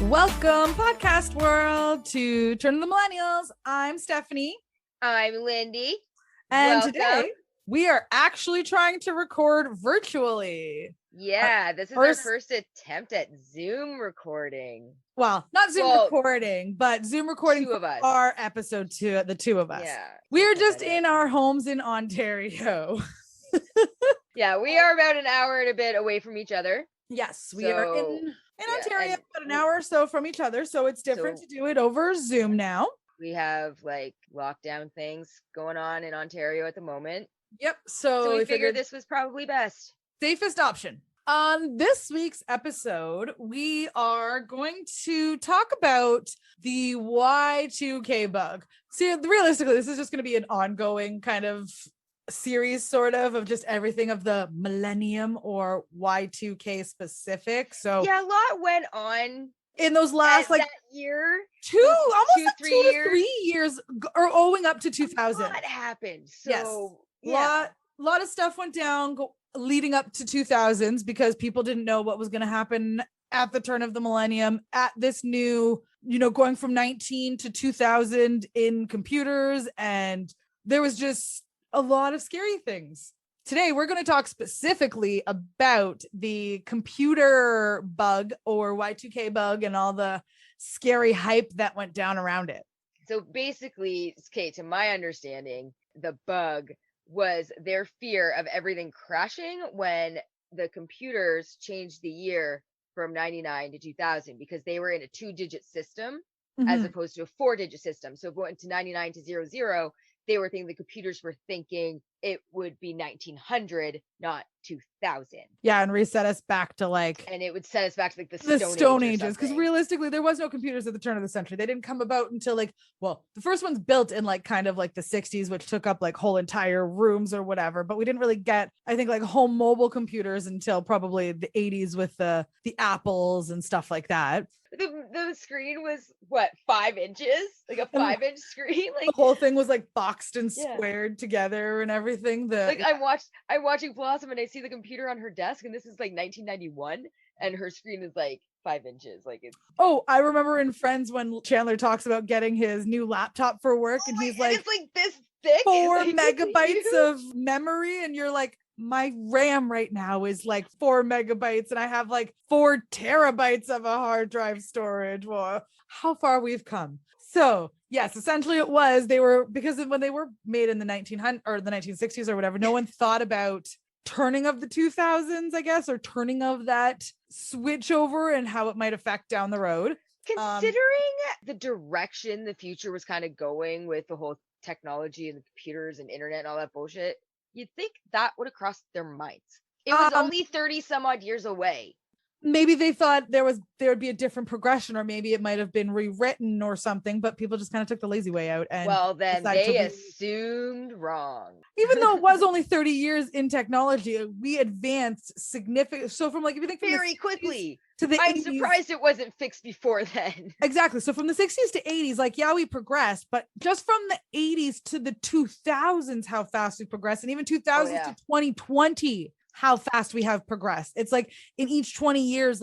Welcome, podcast world, to Turn of the Millennials. I'm Stephanie. I'm Lindy. And Welcome. Today we are actually trying to record virtually. Yeah, this is our first attempt at Zoom recording. Well, not Zoom recording, but Zoom recording two of us. Our episode two, the two of us. Yeah. We're just in our homes in Ontario. Yeah, we are about an hour and a bit away from each other. Yes, we are in Ontario, about an hour or so from each other. So it's different to do it over Zoom now. We have like lockdown things going on in Ontario at the moment. Yep. So we figured this was probably best. Safest option. On this week's episode, we are going to talk about the Y2K bug. See, realistically, this is just going to be an ongoing kind of series sort of just everything of the millennium or Y2K specific. So yeah, a lot went on in those last like that year, almost 2 to 3 years, or owing up to 2000. What happened? So yes, lot of stuff went down leading up to 2000s because people didn't know what was going to happen at the turn of the millennium at this new, going from 19 to 2000 in computers, and there was just a lot of scary things. Today, we're going to talk specifically about the computer bug or Y2K bug and all the scary hype that went down around it. So basically, okay, to my understanding, the bug was their fear of everything crashing when the computers changed the year from 99 to 2000 because they were in a 2-digit system as opposed to a 4-digit system. So going to 99 to 00, they were thinking the computers were thinking it would be 1900, not 2000. Yeah, and reset us back to and it would set us back to like the Stone Ages. Because realistically, there was no computers at the turn of the century. They didn't come about until the first one's built in kind of the 60s, which took up whole entire rooms or whatever. But we didn't really get, I think, home mobile computers until probably the 80s with the Apples and stuff like that. The screen was what, 5 inches, like a 5-inch screen. The whole thing was boxed and squared together and everything. I'm watching Blossom and I see the computer on her desk, and this is 1991, and her screen is 5 inches. It's I remember in Friends when Chandler talks about getting his new laptop for work, and he's it's this thick, 4 megabytes of memory, and you're like, my RAM right now is 4 megabytes and I have 4 terabytes of a hard drive storage. Well, how far we've come. So yes, essentially because when they were made in the 1900s or the 1960s or whatever, no one thought about turning of the 2000s, I guess, or turning of that switch over and how it might affect down the road. Considering the direction the future was kind of going with the whole technology and the computers and internet and all that bullshit, you'd think that would have crossed their minds. It was only 30 some odd years away. Maybe they thought there would be a different progression, or maybe it might have been rewritten or something, but people just kind of took the lazy way out. And then they assumed wrong. Even though it was only 30 years in technology, we advanced significant. So from if you think very quickly to the I'm 80s, surprised it wasn't fixed before then. Exactly. So from the 60s to 80s, we progressed, but just from the 80s to the 2000s, how fast we progressed, and even 2000 to 2020, how fast we have progressed. It's in each 20 years,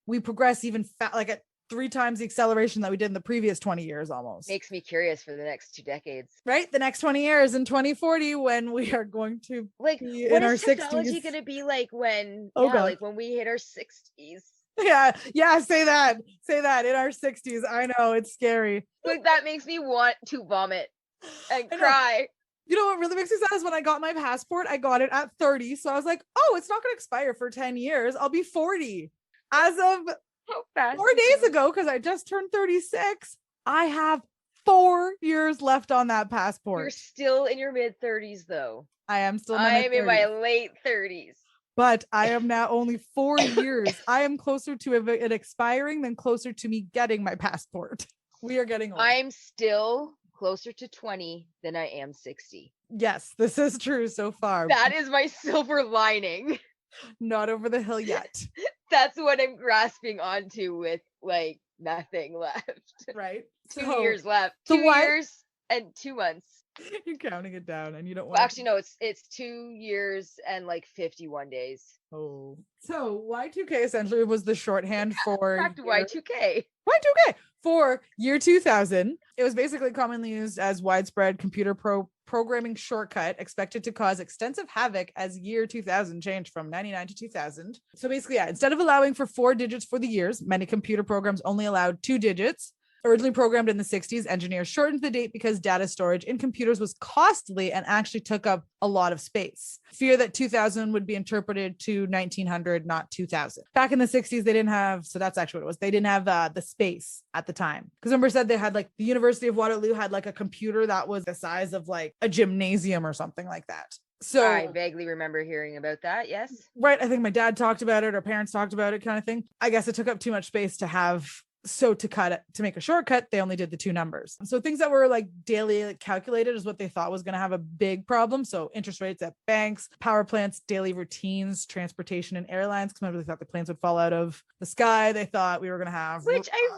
we progress even at 3 times the acceleration that we did in the previous 20 years almost. Makes me curious for the next 2 decades. Right? The next 20 years in 2040, when we are going to be in our 60s. What is technology going to be when, when we hit our 60s? Yeah, say that in our 60s. I know, it's scary. That makes me want to vomit and cry. You know what really makes me sad is when I got my passport, I got it at 30. So I was like, oh, it's not going to expire for 10 years. I'll be 40. As of 4 days ago, because I just turned 36, I have 4 years left on that passport. You're still in your mid-30s, though. I am still in my late 30s. But I am now only 4 years. I am closer to it expiring than closer to me getting my passport. We are getting old. I'm still closer to 20 than I am 60. Yes, this is true so far. That is my silver lining. Not over the hill yet. That's what I'm grasping onto with nothing left. Right. 2 years left. 2 years and 2 months. You're counting it down and you don't Well, want actually, no, it's 2 years and like 51 days. Oh. So Y2K essentially was the shorthand for Back to Y2K. Y2K for year 2000. It was basically commonly used as widespread computer programming shortcut expected to cause extensive havoc as year 2000 changed from 99 to 2000. So basically, yeah, instead of allowing for 4 digits for the years, many computer programs only allowed 2 digits. Originally programmed in the 60s, engineers shortened the date because data storage in computers was costly and actually took up a lot of space. Fear that 2000 would be interpreted to 1900, not 2000. Back in the 60s, they didn't have, so that's actually what it was. They didn't have the space at the time. Because remember, I said they had like the University of Waterloo had like a computer that was the size of like a gymnasium or something like that. So I vaguely remember hearing about that. Yes. Right. I think my dad talked about it or parents talked about it kind of thing. I guess it took up too much space to have. So to cut it, to make a shortcut, they only did the 2 numbers. So things that were like daily calculated is what they thought was going to have a big problem. So interest rates at banks, power plants, daily routines, transportation and airlines. Because remember, they thought the planes would fall out of the sky. They thought we were going to have, which I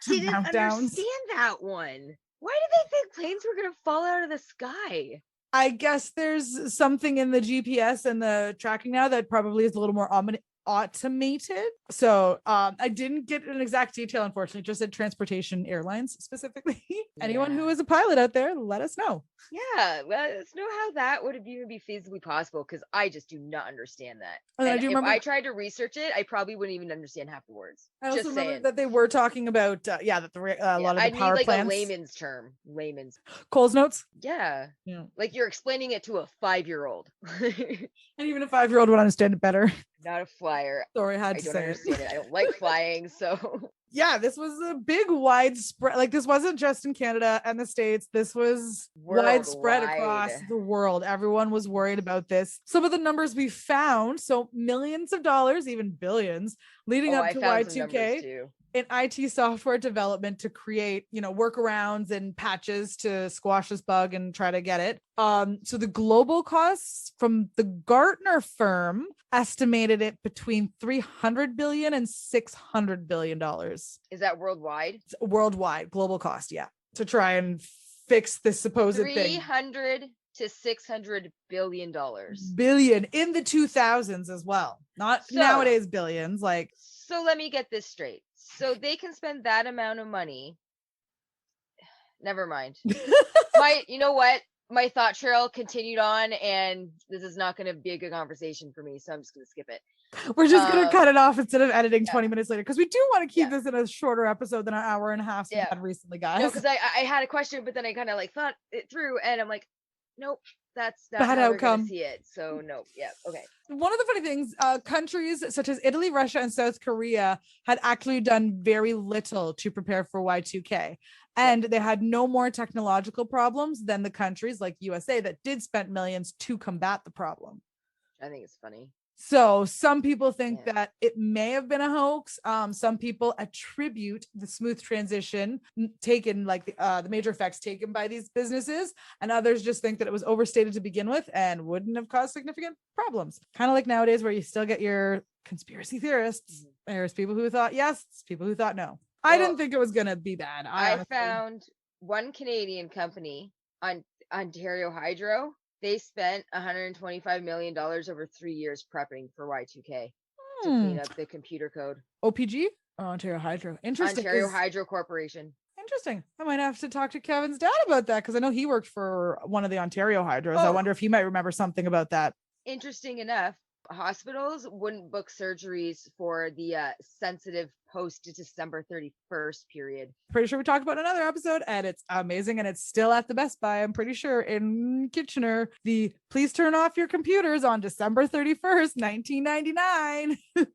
really didn't meltdowns. understand that one. Why did they think planes were going to fall out of the sky? I guess there's something in the GPS and the tracking now that probably is a little more automated. So I didn't get an exact detail, unfortunately. Just said transportation airlines specifically. Anyone who is a pilot out there, let us know. Yeah, let us know how that would even be feasibly possible, because I just do not understand that. And I do remember, if I tried to research it, I probably wouldn't even understand half the words. I also remember that they were talking about that a lot of the power plants. I need like a layman's term. Coles notes. Yeah. Like you're explaining it to a 5-year-old. And even a 5-year-old would understand it better. Not a flyer. Sorry, I don't understand it. I don't like flying, so yeah, this was a big widespread, like this wasn't just in Canada and the States, this was widespread across the world. Everyone was worried about this. Some of the numbers we found, so millions of dollars, even billions, leading up to Y2K in IT software development to create, workarounds and patches to squash this bug and try to get it. So the global costs from the Gartner firm estimated it between $300 billion and $600 billion. Is that worldwide? It's worldwide, global cost, yeah, to try and fix this supposed thing. 300 to $600 billion. Billion in the 2000s as well, not nowadays billions. Like, so let me get this straight. So they can spend that amount of money. Never mind. You know what? My thought trail continued on, and this is not going to be a good conversation for me, so I'm just going to skip it. We're just going to cut it off instead of editing 20 minutes later, because we do want to keep this in a shorter episode than an hour and a half we had recently, guys. No, because I had a question, but then I kind of like thought it through, and I'm like, nope, that's not bad how outcome. We're gonna see it. So nope. Yeah. Okay. One of the funny things, countries such as Italy, Russia, and South Korea had actually done very little to prepare for Y2K. And they had no more technological problems than the countries like USA that did spend millions to combat the problem. I think it's funny. So some people think that it may have been a hoax. Some people attribute the smooth transition taken, like the major effects taken by these businesses, and others just think that it was overstated to begin with and wouldn't have caused significant problems. Kind of like nowadays where you still get your conspiracy theorists. There's people who thought yes, people who thought no. I didn't think it was going to be bad. I found one Canadian company on Ontario Hydro. They spent $125 million over 3 years prepping for Y2K to clean up the computer code. OPG? Oh, Ontario Hydro. Interesting. Ontario Hydro Corporation. Interesting. I might have to talk to Kevin's dad about that, because I know he worked for one of the Ontario Hydros. I wonder if he might remember something about that. Interesting enough, hospitals wouldn't book surgeries for the sensitive post-December 31st period. Pretty sure we talked about another episode, and it's amazing, and it's still at the Best Buy, I'm pretty sure, in Kitchener. The please turn off your computers on December 31st, 1999, because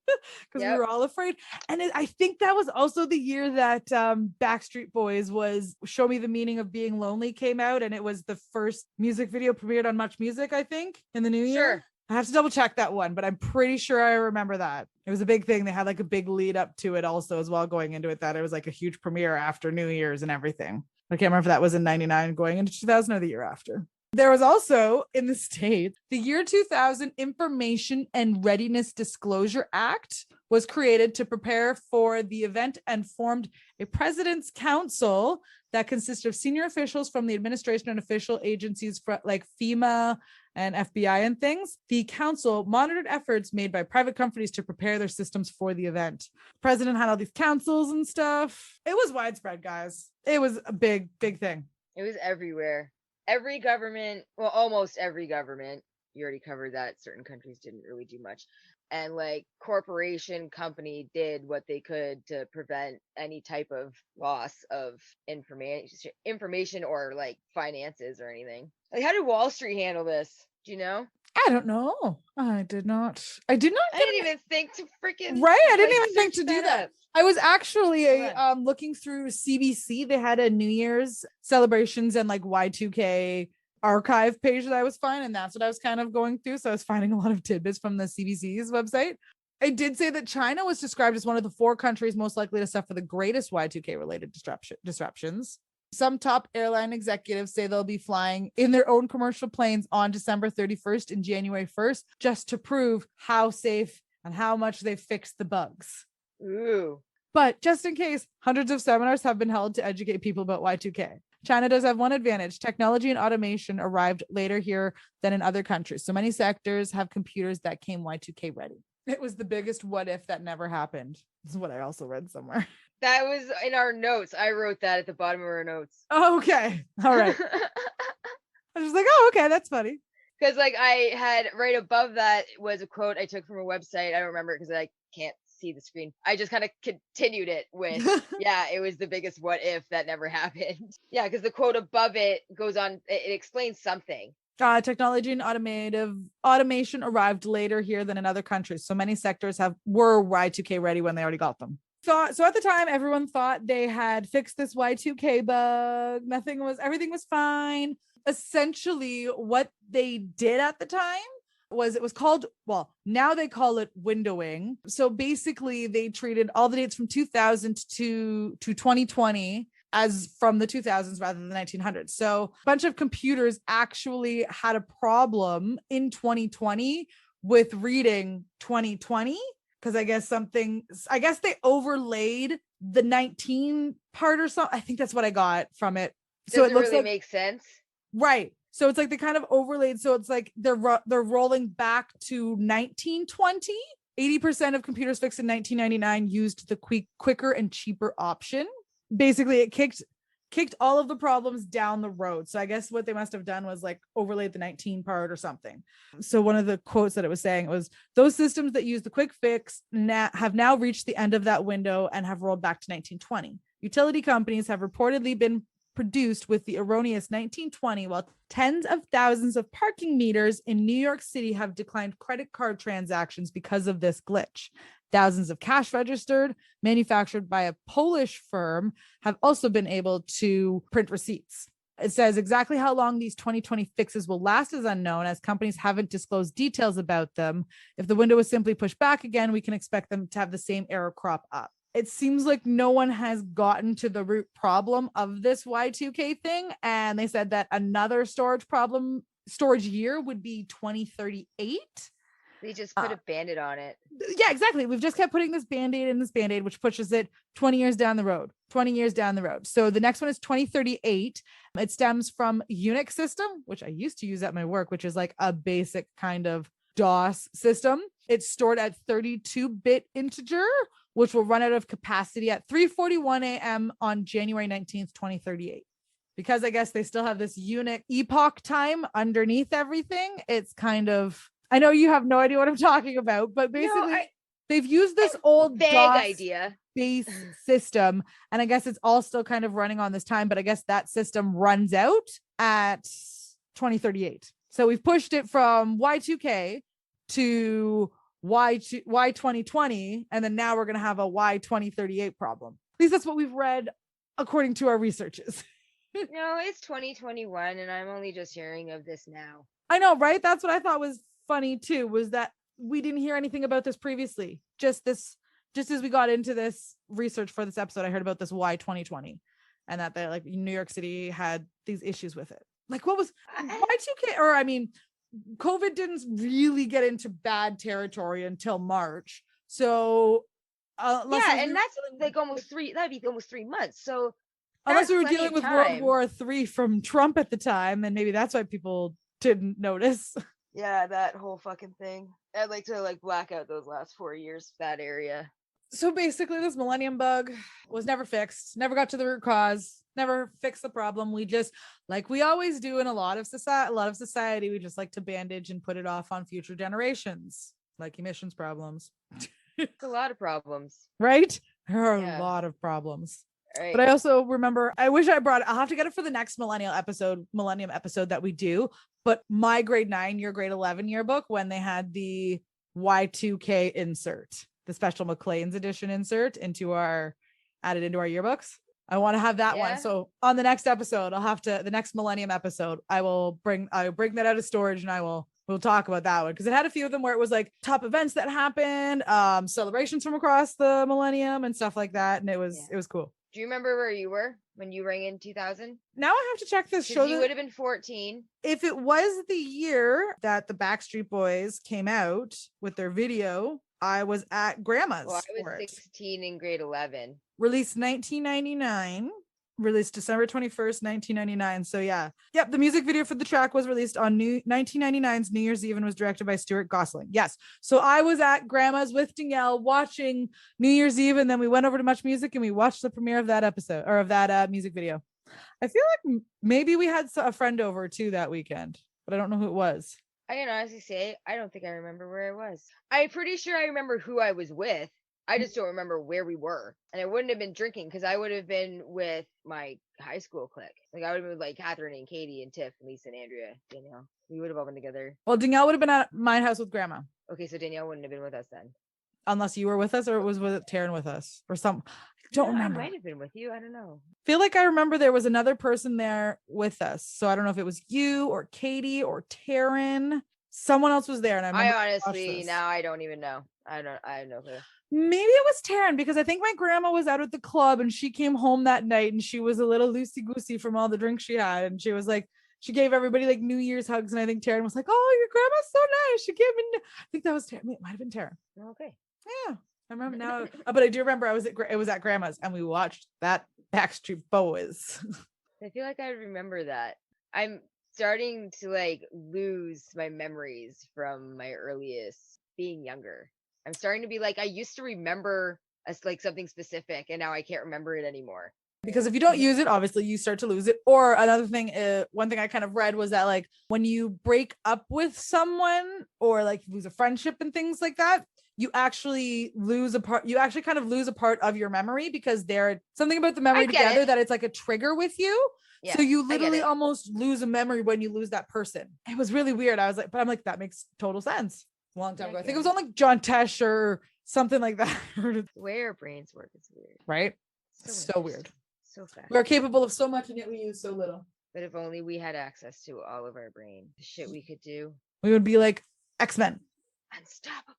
we were all afraid. And I think that was also the year that Backstreet Boys was Show Me the Meaning of Being Lonely came out, and it was the first music video premiered on Much Music, I think, in the new year. I have to double check that one, but I'm pretty sure I remember that. It was a big thing. They had like a big lead up to it also as well going into it, that it was like a huge premiere after New Year's and everything. I can't remember if that was in 99 going into 2000 or the year after. There was also in the States, the year 2000 Information and Readiness Disclosure Act was created to prepare for the event and formed a president's council that consisted of senior officials from the administration and official agencies like FEMA and FBI and things. The council monitored efforts made by private companies to prepare their systems for the event. The president had all these councils and stuff. It was widespread, guys. It was a big, big thing. It was everywhere. Every government, well, almost every government, you already covered that certain countries didn't really do much. And like corporation company did what they could to prevent any type of loss of information or like finances or anything. Like, how did Wall Street handle this? Do you know? I don't know. I did not. I didn't even think to freaking right. I didn't like, even think to do that. I was actually looking through CBC. They had a New Year's celebrations and like Y2K archive page that I was finding, and that's what I was kind of going through. So I was finding a lot of tidbits from the CBC's website. I did say that China was described as one of the 4 countries most likely to suffer the greatest Y2K related disruptions. Some top airline executives say they'll be flying in their own commercial planes on December 31st and January 1st, just to prove how safe and how much they've fixed the bugs. Ooh. But just in case, hundreds of seminars have been held to educate people about Y2K. China does have one advantage. Technology and automation arrived later here than in other countries. So many sectors have computers that came Y2K ready. It was the biggest what if that never happened. This is what I also read somewhere. That was in our notes. I wrote that at the bottom of our notes. Oh, okay. All right. I was like, oh, okay. That's funny. Because like I had right above that was a quote I took from a website. I don't remember it because I can't see the screen. I just kind of continued it with, yeah, it was the biggest what if that never happened. Yeah, because the quote above it goes on, it explains something. Technology and automation arrived later here than in other countries. So many sectors were Y2K ready when they already got them. So at the time, everyone thought they had fixed this Y2K bug. Everything was fine. Essentially, what they did at the time was it was called, well, now they call it windowing. So basically, they treated all the dates from 2000 to 2020 as from the 2000s rather than the 1900s. So a bunch of computers actually had a problem in 2020 with reading 2020 because I guess they overlaid the 19 part or something. I think that's what I got from it. So it looks really makes sense. Right. So it's like they kind of overlaid. So it's like they're rolling back to 1920. 80% of computers fixed in 1999 used the quicker and cheaper option. Basically, it kicked all of the problems down the road. So I guess what they must have done was like overlaid the 19 part or something. So one of the quotes that it was saying was, those systems that use the quick fix have now reached the end of that window and have rolled back to 1920. Utility companies have reportedly been produced with the erroneous 1920, while tens of thousands of parking meters in New York City have declined credit card transactions because of this glitch. Thousands of cash registered, manufactured by a Polish firm, have also been able to print receipts. It says exactly how long these 2020 fixes will last is unknown, as companies haven't disclosed details about them. If the window is simply pushed back again, we can expect them to have the same error crop up. It seems like no one has gotten to the root problem of this Y2K thing. And they said that another storage year would be 2038. They just put a Band-Aid on it. Yeah, exactly. We've just kept putting this Band-Aid in this Band-Aid, which pushes it 20 years down the road. So the next one is 2038. It stems from Unix system, which I used to use at my work, which is like a basic kind of DOS system. It's stored at 32-bit integer, which will run out of capacity at 3:41 a.m. on January 19th, 2038. Because I guess they still have this Unix epoch time underneath everything. It's kind of, I know you have no idea what I'm talking about, but basically they've used this old DOS base system. And I guess it's all still kind of running on this time, but I guess that system runs out at 2038. So we've pushed it from Y2K to Y2020, and then now we're going to have a Y2038 problem. At least that's what we've read according to our researches. No, it's 2021 and I'm only just hearing of this now. I know, right? That's what I thought was funny too, was that we didn't hear anything about this previously. Just as we got into this research for this episode, I heard about this Y2020 and that New York City had these issues with it. Like what was Y2K, or I mean, COVID didn't really get into bad territory until March. So and that's like that'd be almost 3 months. So unless we were dealing with World War III from Trump at the time, and maybe that's why people didn't notice. Yeah, that whole fucking thing. I'd like to like black out those last 4 years, that area. So basically this millennium bug was never fixed, never got to the root cause, never fixed the problem. We just, like we always do in a lot of society, we just like to bandage and put it off on future generations, like emissions problems. It's a lot of problems. Right? There are a lot of problems. Right. But I also remember, I wish I brought it. I'll have to get it for the next millennium episode that we do. But my grade 9, your grade 11 yearbook, when they had the Y2K insert, the special McLean's edition insert added into our yearbooks. I want to have that one. So on the next episode, the next millennium episode, I'll bring that out of storage and we'll talk about that one. Cause it had a few of them where it was like top events that happened, celebrations from across the millennium and stuff like that. And it was cool. Do you remember where you were when you rang in 2000? Now I have to check this show. You would have been 14. If it was the year that the Backstreet Boys came out with their video, I was at grandma's. Well, I was 16 in grade 11. Released 1999. Released December 21st, 1999. So yeah. Yep. The music video for the track was released on 1999's New Year's Eve and was directed by Stuart Gosling. Yes. So I was at grandma's with Danielle watching New Year's Eve, and then we went over to Much Music and we watched the premiere of that episode, or of that music video. I feel like maybe we had a friend over too that weekend, but I don't know who it was. I can honestly say I don't think I remember where I was. I'm pretty sure I remember who I was with. I just don't remember where we were. And I wouldn't have been drinking because I would have been with my high school clique. Like I would have been with like Catherine and Katie and Tiff and Lisa and Andrea, Danielle. We would have all been together. Well, Danielle would have been at my house with grandma. Okay, so Danielle wouldn't have been with us then. Unless you were with us, or it was with Taryn with us or some. I don't remember. I might have been with you. I don't know. Feel like I remember there was another person there with us. So I don't know if it was you or Katie or Taryn. Someone else was there. And I honestly, now I don't even know. I have no clue. Maybe it was Taryn, because I think my grandma was out at the club and she came home that night and she was a little loosey-goosey from all the drinks she had. And she was like, she gave everybody like New Year's hugs. And I think Taryn was like, oh, your grandma's so nice. She gave me, I think that was Taryn. It might've been Taryn. Okay. Yeah. I remember now, but I do remember it was at grandma's and we watched that Backstreet Boys. I feel like I remember that. I'm starting to like lose my memories from my earliest being younger. I'm starting to be like, I used to remember like something specific and now I can't remember it anymore. Because if you don't use it, obviously you start to lose it. Or another thing, one thing I kind of read was that like when you break up with someone or like lose a friendship and things like that, you actually kind of lose a part of your memory, because there's something about the memory together that it's like a trigger with you. Yeah, so you literally almost lose a memory when you lose that person. It was really weird. I was like, but I'm like, that makes total sense. A long time ago. I think it was on like John Tesh or something like that. The way our brains work is weird. Right? So weird. So fast. We're capable of so much and yet we use so little. But if only we had access to all of our brain, the shit we could do. We would be like X-Men. Unstoppable.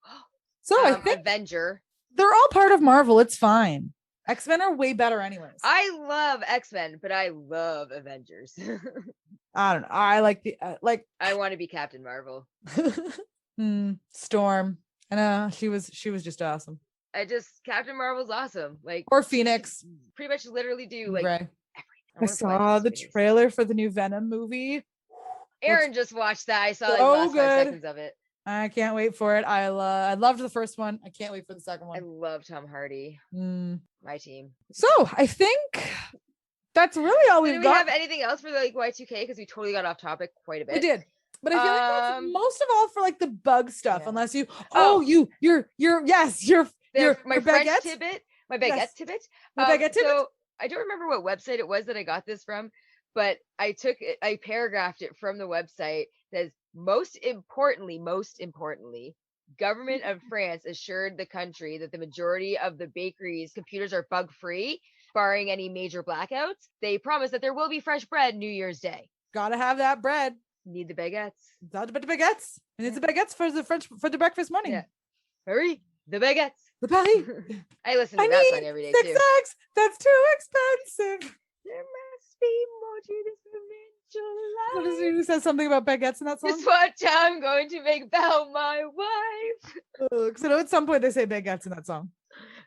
So I think Avenger. They're all part of Marvel. It's fine. X-Men are way better anyways. I love X-Men, but I love Avengers. I don't know. I like I want to be Captain Marvel. Storm. I know she was just awesome. Captain Marvel's awesome. Like, or Phoenix. Pretty much literally do like everything. I saw the trailer for the new Venom movie. Aaron just watched that. I saw like the last 5 seconds of it. I can't wait for it. I loved the first one. I can't wait for the second one. I love Tom Hardy. My team. So I think that's really all we've got. Do we have anything else for like Y2K? Because we totally got off topic quite a bit. We did. But I feel like that's most of all for like the bug stuff, unless you my French tidbit. My baguette tidbit. So I don't remember what website it was that I got this from, but I paragraphed it from the website that says, most importantly, government of France assured the country that the majority of the bakery's computers are bug free, barring any major blackouts. They promise that there will be fresh bread New Year's Day. Gotta have that bread. Need the baguettes. Got the baguettes. And it's the baguettes for the breakfast morning. Yeah. Hurry, the baguettes. The Paris. I listen to that song every day too. That's too expensive. There must be more to this So July. he says something about baguettes in that song. It's what I'm going to make Belle my wife. Because I know at some point they say baguettes in that song.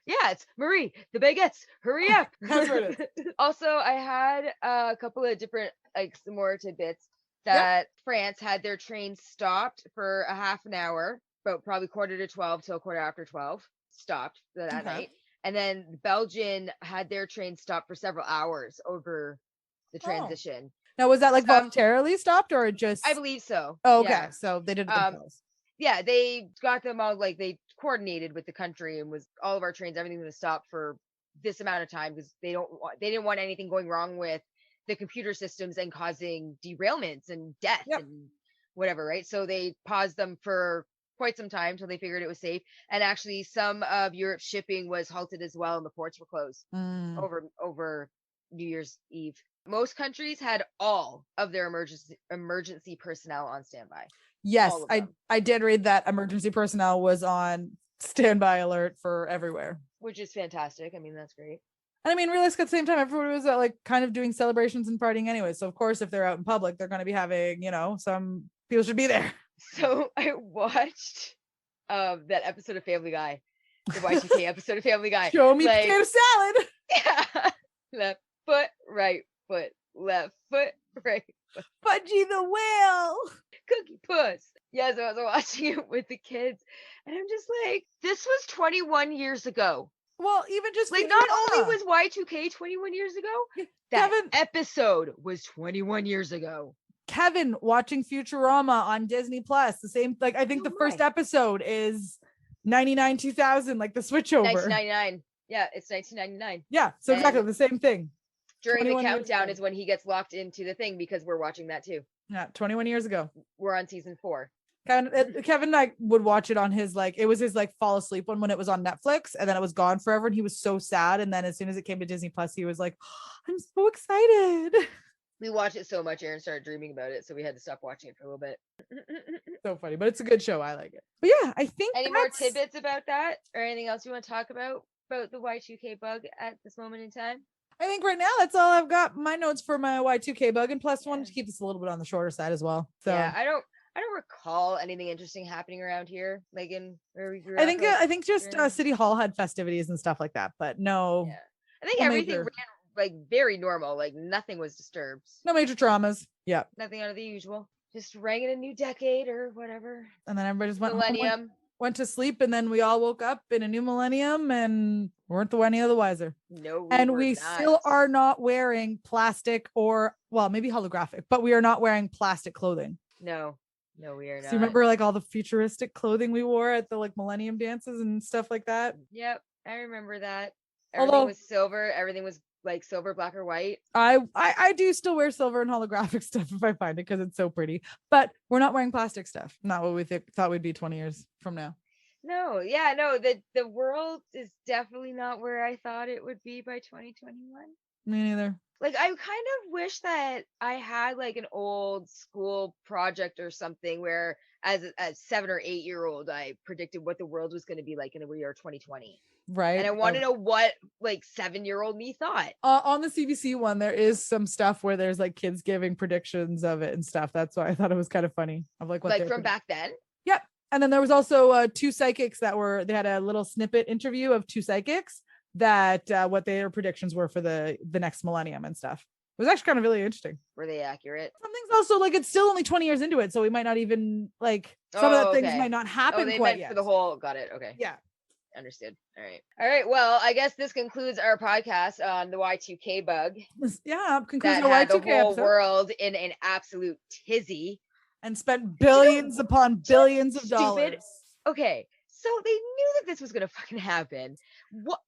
Yeah, it's Marie, the baguettes, hurry up. That's what it is. Also, I had a couple of different, like, some more tidbits that France had their train stopped for a half an hour, about probably 11:45 till 12:15, stopped for that night. And then Belgian had their train stopped for several hours over the transition. Now, was that like voluntarily stopped or just? I believe so. Oh, okay. Yeah. So they did it themselves. Yeah, they got them all, like, they coordinated with the country and was all of our trains, everything was stopped for this amount of time because they didn't want anything going wrong with the computer systems and causing derailments and death and whatever, right? So they paused them for quite some time until they figured it was safe. And actually, some of Europe's shipping was halted as well, and the ports were closed over New Year's Eve. Most countries had all of their emergency personnel on standby. Yes, I did read that emergency personnel was on standby alert for everywhere, which is fantastic. I mean, that's great. And I mean, realistically, at the same time, everyone was like kind of doing celebrations and partying anyway. So of course, if they're out in public, they're going to be having, some people should be there. So I watched that episode of Family Guy, the Y2K episode of Family Guy. Show me potato salad. Yeah. Left foot, right foot, left foot, right foot. Pudgy the whale. Cookie Puss. Yeah, so I was watching it with the kids, and I'm just like, this was 21 years ago. Well, even just like, not only was Y2K 21 years ago, that episode was 21 years ago. Kevin watching Futurama on Disney Plus, the same, like, I think the first episode is 99 2000, like the switchover. 1999. Yeah, it's 1999. Yeah, so exactly the same thing. During the countdown is when he gets locked into the thing, because we're watching that too. Yeah, 21 years ago. We're on season 4. Kevin and I would watch it on his, like, it was his like fall asleep one when it was on Netflix, and then it was gone forever, and he was so sad. And then as soon as it came to Disney Plus, he was like, oh, I'm so excited. We watched it so much, Aaron started dreaming about it, so we had to stop watching it for a little bit. So funny, but it's a good show. I like it. But yeah, I think any more tidbits about that, or anything else you want to talk about the Y2K bug at this moment in time? I think right now that's all I've got. My notes for my Y2K bug, and plus wanted to keep this a little bit on the shorter side as well. So yeah, I don't recall anything interesting happening around here, like in where we grew up. I think just City Hall had festivities and stuff like that, but no. Yeah. I think everything ran like very normal, like nothing was disturbed. No major traumas. Yeah. Nothing out of the usual. Just rang in a new decade or whatever. And then everybody just went millennium. Went to sleep, and then we all woke up in a new millennium and weren't any of the wiser. No, we still are not wearing plastic, or well, maybe holographic, but we are not wearing plastic clothing. No, we are not. So you remember like all the futuristic clothing we wore at the like millennium dances and stuff like that? Yep, I remember that. Everything was silver. Everything was like silver, black, or white. I do still wear silver and holographic stuff if I find it, because it's so pretty. But we're not wearing plastic stuff. Not what we thought we'd be 20 years from now. No, the world is definitely not where I thought it would be by 2021. Me neither. Like, I kind of wish that I had like an old school project or something where as a 7 or 8 year old, I predicted what the world was going to be like in the year 2020. Right. And I want to know what like 7-year-old me thought. On the CBC one, there is some stuff where there's like kids giving predictions of it and stuff. That's why I thought it was kind of funny. Of like what like from back then. Yep. And then there was also 2 psychics they had a little snippet interview of 2 psychics that what their predictions were for the next millennium and stuff. It was actually kind of really interesting. Were they accurate? Some things also, like, it's still only 20 years into it, so we might not even like some of the things might not happen quite yet. For the whole, got it. Okay. Yeah. Understood. All right. Well, I guess this concludes our podcast on the Y2K bug. Yeah, concludes our Y2K the whole episode. World in an absolute tizzy and spent billions upon billions of dollars. Okay, so they knew that this was gonna fucking happen.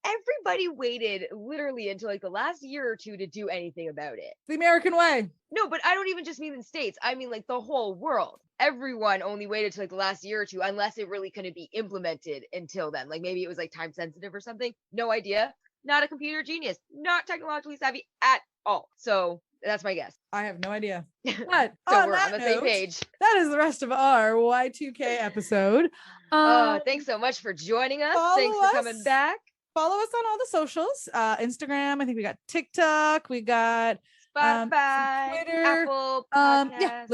Everybody waited literally until like the last year or two to do anything about it. The American way. No, but I don't even just mean in States. I mean like the whole world. Everyone only waited till like the last year or two, unless it really couldn't be implemented until then. Like maybe it was like time sensitive or something. No idea. Not a computer genius. Not technologically savvy at all. So that's my guess. I have no idea. But so we're on the same page. That is the rest of our Y2K episode. Thanks so much for joining us. Thanks for coming back. Follow us on all the socials. Instagram. I think we got TikTok. We got Spotify, Twitter, Apple Podcasts. yeah,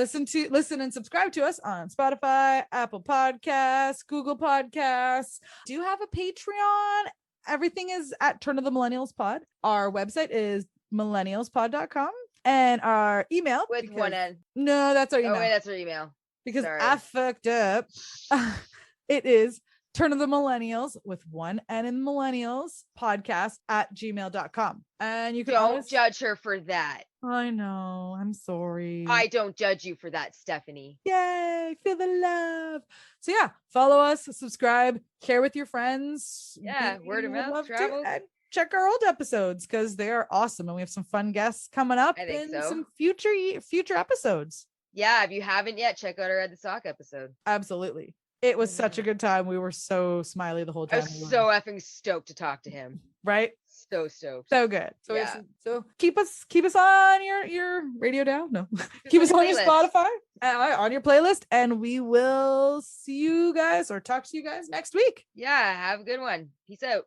listen and subscribe to us on Spotify, Apple Podcasts, Google Podcasts. Do have a Patreon. Everything is at Turn of the Millennials Pod. Our website is millennialspod.com, and our email With one N. No, that's our email. Oh wait, that's our email. Because Sorry. I fucked up. It is Turn of the Millennials with one N in millennials podcast at gmail.com. And you can don't judge her for that. I know. I'm sorry. I don't judge you for that, Stephanie. Yay. Feel the love. So yeah, follow us, subscribe, share with your friends. Yeah, word of mouth travels. And check our old episodes because they are awesome. And we have some fun guests coming up in some future episodes. Yeah, if you haven't yet, check out our Ed the Sock episode. Absolutely. It was such a good time. We were so smiley the whole time. I was so effing stoked to talk to him. Right? So stoked. So good. So yeah. So keep us on your radio now. No. Keep us on your Spotify, on your playlist, and we will see you guys or talk to you guys next week. Yeah, have a good one. Peace out.